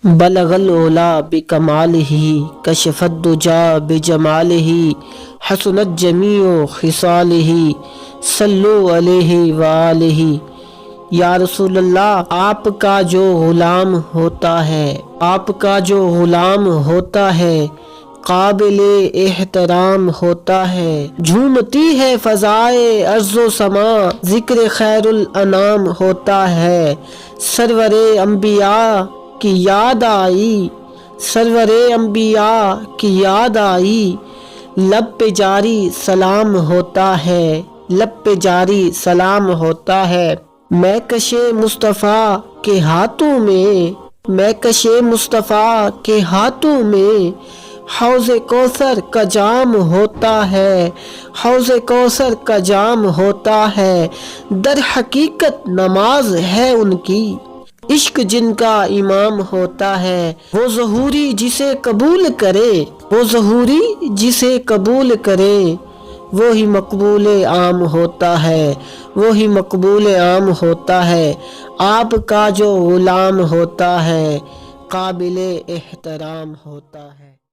بلغ العلا بکمالہ کشف الدجا بجمالہ حسنت جمیع خصالہ صلو علیہ وآلہ۔ یا رسول اللہ، آپ کا جو غلام ہوتا ہے، آپ کا جو غلام ہوتا ہے قابل احترام ہوتا ہے، جھومتی ہے فضائے ارض و سماء، ذکر خیر الانام ہوتا ہے۔ سرور انبیاء کی یاد آئی، سرور انبیاء کی یاد آئی، لب پہ جاری سلام ہوتا ہے، لب پہ جاری سلام ہوتا ہے۔ میں کش مصطفیٰ کے ہاتھوں میں کش مصطفیٰ کے ہاتھوں میں حوض کوثر کا جام ہوتا ہے، حوض کوثر کا جام ہوتا ہے۔ در حقیقت نماز ہے ان کی، عشق جن کا امام ہوتا ہے۔ وہ ظہوری جسے قبول کرے، وہ ظہوری جسے قبول کرے، وہی مقبول عام ہوتا ہے، وہی مقبول عام ہوتا ہے۔ آپ کا جو غلام ہوتا ہے قابل احترام ہوتا ہے۔